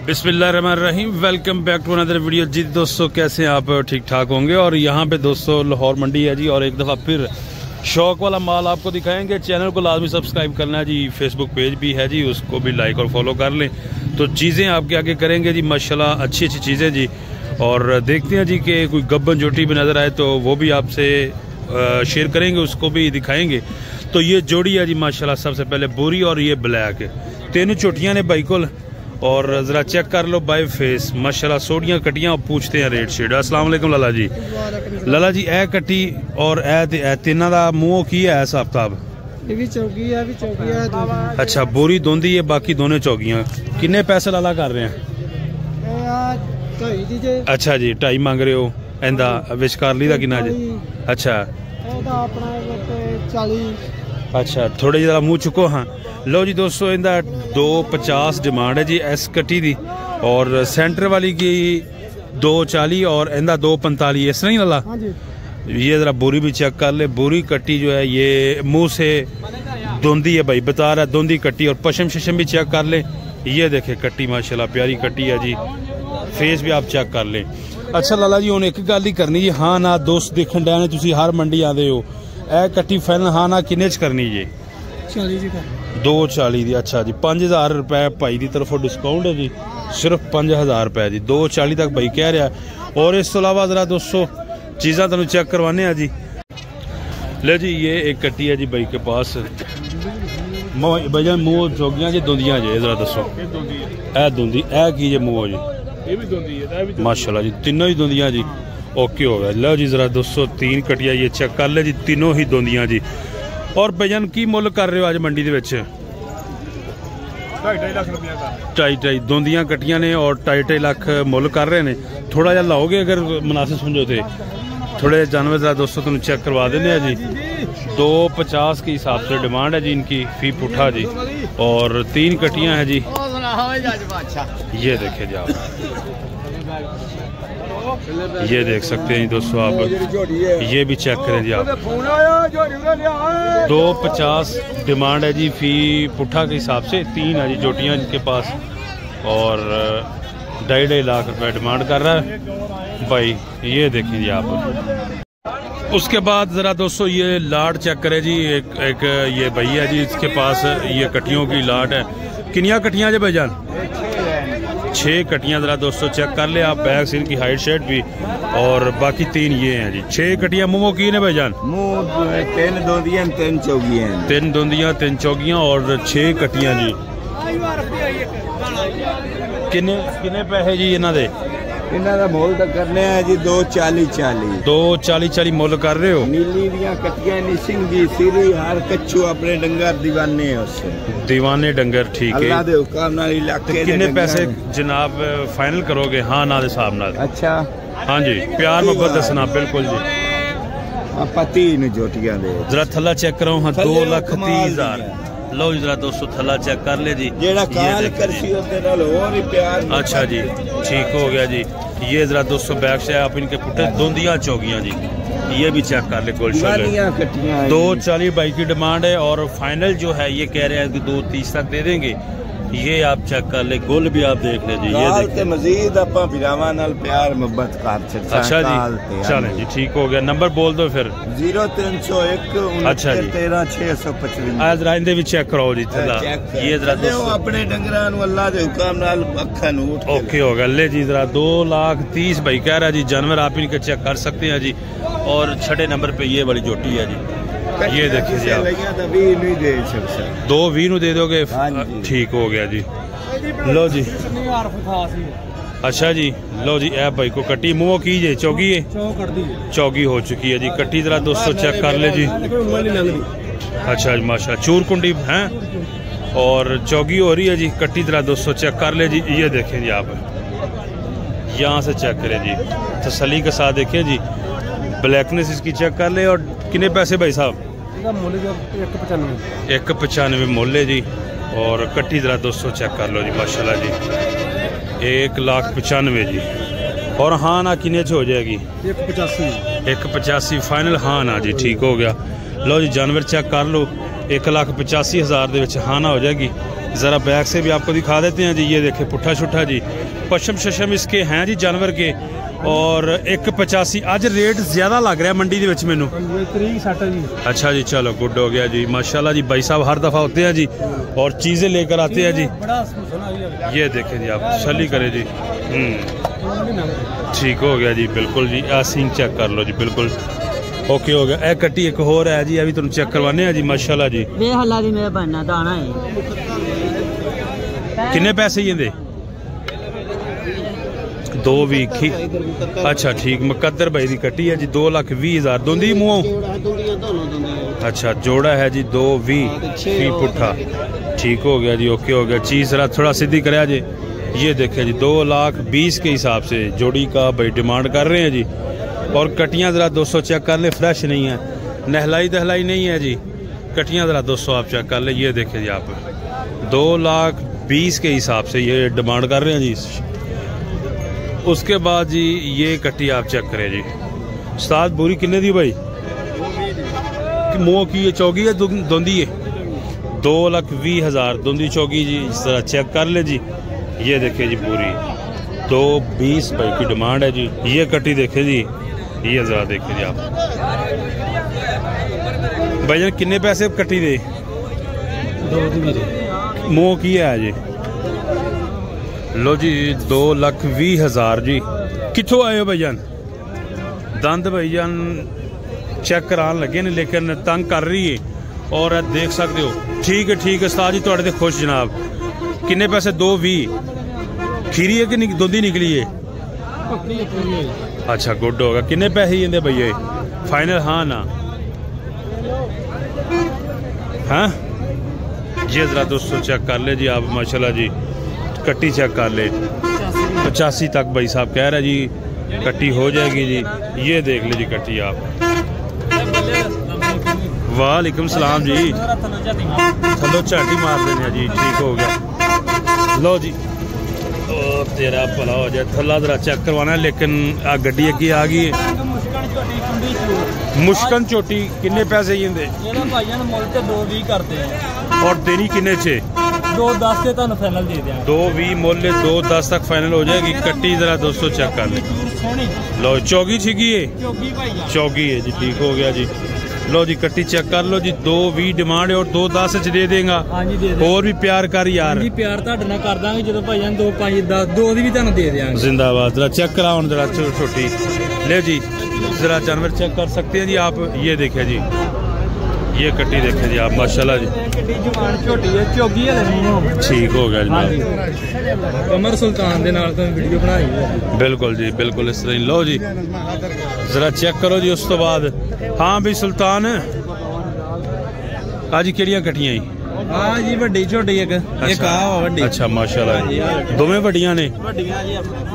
बिस्मिल्लाहिर्रहमानिर्रहीम। Welcome back to another video. जी दोस्तों, कैसे हैं आप? ठीक ठाक होंगे। और यहाँ पे दोस्तों लाहौर मंडी है जी, और एक दफ़ा फिर शौक वाला माल आपको दिखाएंगे। चैनल को लाजमी सब्सक्राइब करना है जी। फेसबुक पेज भी है जी, उसको भी लाइक और फॉलो कर लें। तो चीज़ें आपके आगे करेंगे जी, माशाल्लाह अच्छी अच्छी चीज़ें जी। और देखते हैं जी कि कोई गब्बन जोटी भी नज़र आए तो वो भी आपसे शेयर करेंगे, उसको भी दिखाएंगे। तो ये जोड़ी है जी माशाल्लाह, सबसे पहले बोरी और ये ब्लैक, तीनों चोटियाँ ने बाई को। और ज़रा चेक कर लो बाय फेस, माशाल्लाह सोडियां कटियां। पूछते हैं रेट शेड। अस्सलाम वालेकुम लाला जी। लाला जी ए कटी और ए तीनों का मुँह की है हिसाब किताब? अच्छा, बोरी दोंदी है, बाकी दोनों चौकियां। किन्ने पैसे लाला कर रहे हैं? अच्छा जी, 2.5 मांग रहे हो। इंदा विचकारली का कितना जी? अच्छा अच्छा, थोड़े जरा मुँह चुको। हाँ लो जी दोस्तों, इंदा 250 डिमांड है जी एस कटी दी, और सेंटर वाली की 240 और इंदा 245। इस तरह ही लाला। ये जरा बोरी भी चेक कर ले। बोरी कट्टी जो है ये मुंह से दोंदी है भाई, बता रहा है दोंदी कट्टी। और पशम शशम भी चेक कर ले। ये देखे कट्टी माशाल्लाह प्यारी कट्टी है जी। फेस भी आप चेक कर ले। अच्छा लाला जी, हुण एक गल ही करनी जी, हाँ ना दोस्त देखण डे ने, तुसीं हर मंडी आते हो। ए कट्टी फाइनल हाँ ना किन्ने च करनी जी? 240 दी। अच्छा जी, 5000 रुपए भाई की तरफों डिस्काउंट है जी, सिर्फ 5000 रुपए जी। 240 तक भाई कह रहा है। और इस तो अलावा जरा दोस्तों चीज़ा तुम चेक करवाने जी। ले जी, ये एक कट्टी है जी भाई के पास। भैया मुँह चौगियां जी, दोंदियां जी, जरा दसो ए दोंदी ए की जे मुँह जी? माशाल्लाह जी, तीनों ही दोंदियां जी। ओके हो गया। लो जी जरा दोस्तों 3 कटिया ये चेक कर ले जी, तीनों ही दोंदियां जी। और भजन की मुल कर रहे हो आज मंडी दे विच? 2.5 दोंदियां कटियां ने और 2.5 लाख मुल कर रहे हैं। थोड़ा जहा लाओगे अगर मुनासिब समझो तो? थोड़े जानवर जरा दोस्तों तुम चेक करवा देने जी। 250 के हिसाब से डिमांड है जी इनकी, फी पुठा जी। और 3 कटियां हैं जी। ये देखे जी आप, ये देख सकते हैं दोस्तों आप। ये भी चेक करें जी आप। 250 डिमांड है जी फी पुठा के हिसाब से। 3 है जी जोटियाँ इनके पास, और 2.5 लाख रुपए डिमांड कर रहा है भाई। ये देखें जी आप। उसके बाद ज़रा दोस्तों ये लाट चेक करें जी। एक ये भैया जी, इसके पास ये कटियों की लाट है। किनिया कटियाँ जी भाईजान? 6 कटियां जरा दोस्तों चेक कर ले आप। बैक सिर की हाइट शर्ट भी, और बाकी 3 ये हैं जी। 6 कटियां मुँह की ने भाईजान? 3 दोंदियां 3 चौगियां। 3 दोंदियां 3 चौगियां और 6 कटियां जी। किन्ने पैसे जी इन्हां दे? इन्हां दा मुल तो करने है जी 240 240 मुल कर रहे हो? नीली दियां कटियां निशिंग दी सिरी हर कच्चू अपने डंगर दीवाने है उससे। दीवाने डंगर, ठीक है। अल्लाह दे हुक्म नाल इलाके किन्ने पैसे जनाब फाइनल करोगे हाँ ना दे हिसाब नाल? अच्छा हाँ जी, प्यार मोहब्बत दसना। बिल्कुल जी। आपा 3 जोटियां दे। जरा थल्ला चेक करो। हाँ 2,30,000। लो जरा दोस्तों थल्ला चेक कर ले जी। जेड़ा काल करसी उसदे नाल और ही प्यार। अच्छा जी, ठीक हो गया जी। ये जरा दोस्तों बैक से आप इनके पुट्टे दोंदियां चौगियां जी। ये भी चेक कर ले। गोल शोल 240 बाई की डिमांड है, और फाइनल जो है ये कह रहे हैं कि 230 तक दे देंगे। ये आप चेक कर ले। गोल भी आप देख ले जी। ये देखते मजीद आपा बिरावां नाल प्यार मोहब्बत कर सकते। अच्छा जी, चलें जी, ठीक हो गया। नंबर बोल दो फिर। 0301 अच्छा जी 13 आज राइंदे भी चेक कराओ जी थल्ला। ये जरा दोस्तों अपने डंगरां नूं अल्लाह दे हुक्म नाल अखां नूं उठ। ओके हो गया। ले जी जरा 2,30,000 भाई कह रहा जी। जानवर आप इनके चेक कर सकते हैं जी। और 6 नंबर पे ये वाली जोटी है जी। ये देखिए जी आप। 220 दे दोगे? ठीक हो गया जी। लो जी। अच्छा जी, लो जी ए भाई को कट्टी मुँह की जे चौगी है? चौगी हो चुकी है जी। कट्टी जरा दोस्तों चेक कर ले जी। अच्छा जी माशा, चूर कुंडी है और चौगी हो रही है जी। कट्टी जरा दोस्तों चेक कर ले जी। ये देखें जी आप, यहाँ से चेक करें जी, तसल्ली के साथ देखें जी। ब्लैकनेस इसकी चेक कर ले। और कितने पैसे भाई साहब? 195 मोले जी। और कट्टी जरा दोस्तों चेक कर लो जी माशाल्लाह जी। 1,95,000 जी। और हाँ ना किन्ने च हो जाएगी? 185 फाइनल हाँ ना जी, ठीक हो गया। लो जी जानवर चेक कर लो। 1,85,000 हाँ ना हो जाएगी। ज़रा बैक से भी आपको दिखा देते हैं जी। ये देखें पुट्ठा शुट्ठा जी, पशम शशम इसके हैं जी जानवर के। और 185 आज रेट ज़्यादा लग रहा है मंडी के मैनू। अच्छा जी, चलो गुड हो गया जी, माशाल्लाह जी। भाई साहब हर दफ़ा होते हैं जी और चीज़ें लेकर आते हैं जी। ये देखें जी, आप तसल्ली करें जी। ठीक हो गया जी, बिल्कुल जी। आ सींग चेक कर लो जी, बिल्कुल ओके हो गया। ए कट्टी एक होर है जी, अभी तुम चेक करवाने हैं जी, माशाल्लाह जी। किन्ने पैसे ये दे? 2 वीक। अच्छा ठीक, मुकद्दर भाई की कट्टी है जी, 2,20,000 दोंदी मुँह। अच्छा जोड़ा है जी 2,20 पुट्ठा। ठीक हो गया जी, ओके हो गया। चीज़ जरा थोड़ा सीधी कराया जी। ये देखे जी 2,20,000 के हिसाब से जोड़ी का भाई डिमांड कर रहे हैं जी। और कटियाँ ज़रा 200 चेक कर ले, फ्रेश नहीं है, नहलाई दहलाई नहीं है जी। कटियाँ ज़रा 200 आप चेक कर ले। ये देखे जी आप 2,20,000 के हिसाब से ये डिमांड कर रहे हैं जी। उसके बाद जी ये कट्टी आप चेक करें जी। उस्ताद बोरी किन्ने दी भाई? मुँह की ये चौगी है दोंदी है? 2,20,000 दोंदी चौगी जी। इस तरह चेक कर ले जी। ये देखे जी पूरी 2,20 भाई की डिमांड है जी। ये कट्टी देखे जी, ये ज़रा देखे जी आप भाईजान किन्ने पैसे कट्टी दे? मुँह की है जी। लो जी 2,20,000 जी। कितों आए हो भाईजान? दंद भाईजान चेक करान लगे ने, लेकिन तंग कर रही है और देख सकते हो। ठीक है उस्ताद जी, थोड़े तो खुश जनाब। किन्ने पैसे? 2,20। खीरी है कि दोधी निकली है? अच्छा गुड होगा। किन्ने पैसे ही भैया फाइनल? हाँ ना हाँ, ये ज़रा 200 चेक कर ले जी आप, माशाल्लाह जी। कट्टी चेक कर ले, 85 तक भाई साहब कह रहे जी कट्टी हो जाएगी जी। ये देख ले जी कट्टी आप। वालेकुम सलाम जी। थलो झाटी मार देने जी। ठीक हो गया। लो जी ओ तेरा भला हो जाए। थला जरा चेक करवाना है, लेकिन आ गड्डी अगे आ गई है। मुश्कन चोटी किन्ने पैसे ही दे? और देनी किन्ने चे? 2,10 से तुहानू फाइनल दे देंगे। 2,20 मोले 2,10 तक फाइनल हो जाएगी। कट्टी जरा 200 चेक कर ले। लो चौगी छिगी है? चौगी है जी। ठीक हो गया जी। लो जी कट्टी चेक कर लो जी। 2,20 डिमांड है और 2,10 दे देगा। और भी प्यार कर यार। प्यार तुहाडे नाल कर दांगे जो भाईजान 2,5,10 2 दी भी तुहानू दे देंगे। जिंदाबाद। जरा चेक कराओ जरा छोटी। ले जी जरा जानवर चेक कर सकते हैं जी आप। ये देखे जी, ये कट्टी देखे जी आप, माशाल्लाह जी। ठीक हो गया जी। कमर सुल्तान दे नाल तुम वीडियो बनाई है। बिल्कुल जी, बिल्कुल इस तरह। लो जी जरा चेक करो जी। उस तो बाद हाँ भी सुल्तान आज केड़ियां कट्टियां ही? हाँ जी वड्डी छोटी एक वड्डी। अच्छा माशाल्लाह दोवें वड्डियां ने।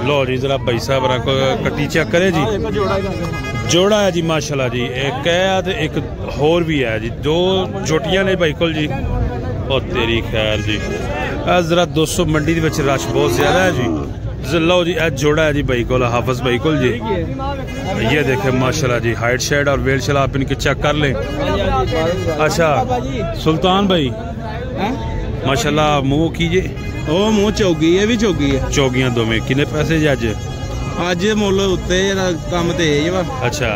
लो जी जरा भाई साहब रखो कट्टी चेक करे जी। जोड़ा है जी माशाल्लाह जी। एक है तो एक होर भी है जी। 2 छोटियां ने भाई को जी। और तेरी खैर जी जरा 200 मंडी के रश बहुत ज्यादा है जी। लो जी जोड़ा है जी भाई को, हाफिज भाई को जी। ये देखे माशाल्लाह जी, हाइट शेड और वेल शल आप इनके चेक कर लें। अच्छा सुल्तान भाई माशाल्लाह मुँह कीजिए। ओ मुँह चौगी है भी चौगी है। चौगियां दो में किन्ने पैसे जी अज? अज मुल उत्ते कम तेज वा। अच्छा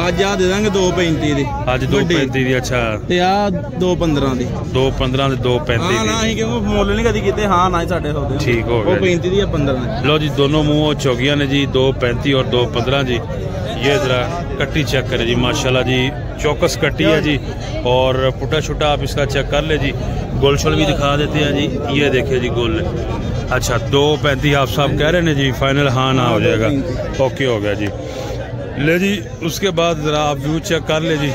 अज आ दे देंगे 2,35 दी। अज 2,35 दी। अच्छा ते आ 2,15 दी। 2,15 ते 2,35 हाँ ना ही क्योंकि मुल नहीं कदी कीते। हाँ ना ही साडे होते। ठीक हो गया। 2,35 दी 15। लो जी दोनों मुँह चौगियां ने जी, 2,35 और 2,15 जी। ये जरा कट्टी चेक करे जी माशाल्लाह जी। चौकस कट्टी है जी। और पुट्टा छुट्टा आप इसका चेक कर ले जी। गोल शोल भी दिखा देते हैं जी। ये देखे जी गोल। अच्छा 2,35 आप साहब कह रहे हैं जी। फाइनल हाँ ना हो जाएगा। ओके हो गया जी। ले जी उसके बाद जरा आप व्यू चेक कर ले जी।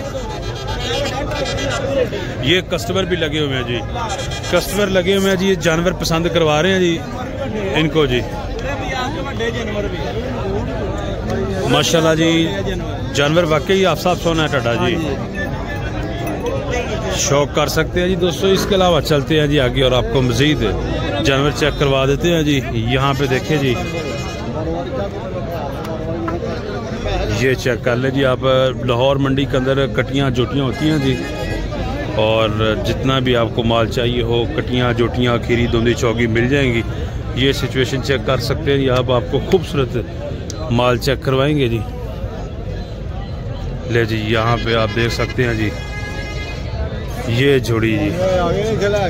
ये कस्टमर भी लगे हुए हैं जी। कस्टमर लगे हुए हैं जी। ये जानवर पसंद करवा रहे हैं जी इनको जी। माशाल्लाह जी जानवर वाकई आप साहब सोना है टाटा जी। शौक कर सकते हैं जी दोस्तों। इसके अलावा चलते हैं जी आगे और आपको मजीद जानवर चेक करवा देते हैं जी। यहाँ पे देखें जी, ये चेक कर ले जी आप। लाहौर मंडी के अंदर कटियाँ जोटियाँ होती हैं जी। और जितना भी आपको माल चाहिए हो, कटियाँ, जोटियाँ, खीरी, धुंदी, चौकी मिल जाएंगी। ये सिचुएशन चेक कर सकते हैं। यहाँ पर आपको खूबसूरत माल चेक करवाएंगे जी। ले जी, यहाँ पे आप देख सकते हैं जी, ये जोड़ी जी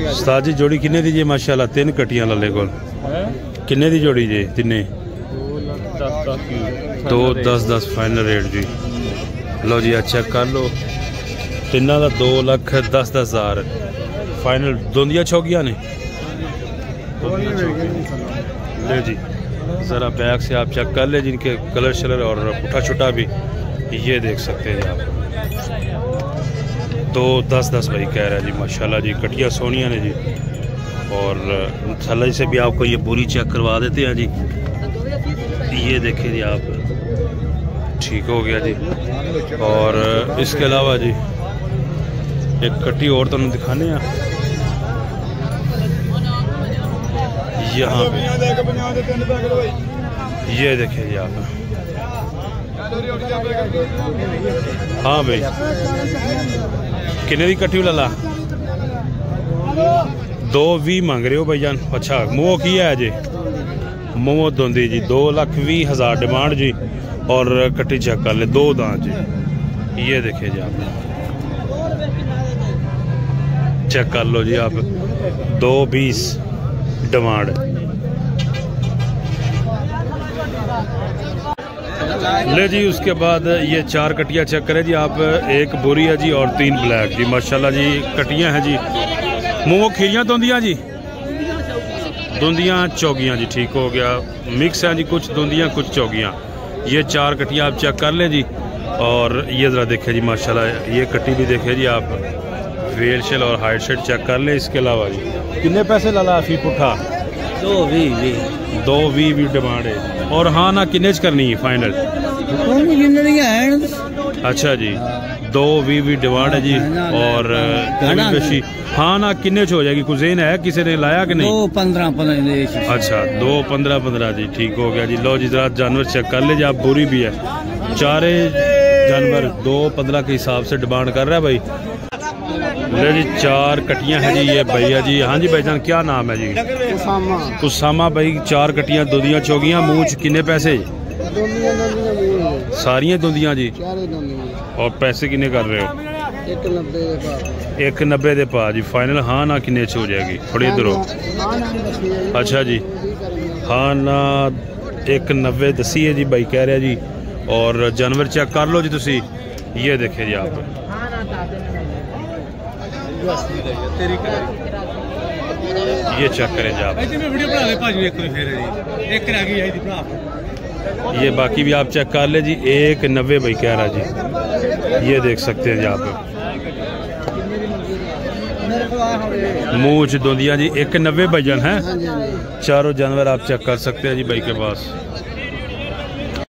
उस्ताद जी, जोड़ी किन्ने दी जी? माशाल्लाह 3 कटियां लाले कोल किन्ने दी जोड़ी जी? तिन्ने 2-10 फाइनल रेट जी। लो जी, अच्छा कर लो। तिन्ना का 2,10,10,000 फाइनल। दोंदिया चौकियां ने ले जी, ज़रा बैग से आप चेक कर ले जिनके कलर शलर और पुठा छुटा भी ये देख सकते हैं आप। 2-10-10 भाई कह रहा है जी। माशाल्लाह जी, कटिया सोनिया ने जी। और थल्ले से भी आपको ये पूरी चेक करवा देते हैं जी। ये देखें जी आप, ठीक हो गया जी। और इसके अलावा जी एक कटी और तुम दिखाने हैं यहाँ पे। ये देखें जी आप। हाँ भाई, किन्ने दी कट्टी लाला? 2,20 मांग रहे हो भाईजान। अच्छा, मोह की है जी? मोह दोंदी जी 2,20,000 डिमांड जी। और कट्टी चेक कर ले, 2 दांत जी। ये देखिए जी आप, चेक कर लो जी आप। 2,20 डिमांड। ले जी, उसके बाद ये 4 कटियाँ चेक करें जी आप। एक बोरी है जी और 3 ब्लैक जी। माशाल्लाह जी, कटियाँ हैं जी। मुँह खीरियाँ धुंदियाँ जी, धुंदियाँ चौगियाँ जी। ठीक हो गया, मिक्स हैं जी, कुछ धुंदियाँ कुछ चौगियाँ। ये 4 कटियाँ आप चेक कर लें जी। और ये ज़रा देखें जी, माशाल्लाह ये कट्टी भी देखें जी आप। वेल शेल और हाइट शेड चेक कर लें। इसके अलावा जी कितने पैसे लाला फी पुठा? 2,20 भी डिमांड है। और हाँ ना किन्ने च करनी है फाइनल? अच्छा जी, 2,20 भी डिमांड है जी। और हाँ ना किन्ने च हो जाएगी? कुछ ज़ेन है किसी ने लाया कि नहीं? 2,15 अच्छा, 2,15 जी। ठीक हो गया जी। लो जी, जरा जानवर चेक कर ले जी आप। बोरी भी है, 4 जानवर 2,15 के हिसाब से डिमांड कर रहा है भाई। ले जी, 4 कटियां हैं जी। ये भैया जी, हाँ जी भाईजान, क्या नाम है जी? उसामा भाई। 4 कटियां, दोदियां चौगियां। मूंछ किन्ने पैसे? सारियां दोदियां जी। और पैसे किन्ने कर रहे हो? 1,90 दे पा जी फाइनल। हाँ ना किन्ने च हो जाएगी? थोड़ी इधर हो। अच्छा जी, हाँ ना 1,90 दसी है जी भाई कह रहा जी। और जानवर चेक कर लो जी तुसी। ये देखे जी आप, ये चेक करें जी आप। ये बाकी भी आप चेक कर ले जी। 1,90 भाई कह रहा जी। ये देख सकते हैं जी आप। मूंछ दोंदिया जी 1,90 भजन है। चारों जानवर आप चेक कर सकते हैं जी भाई के पास।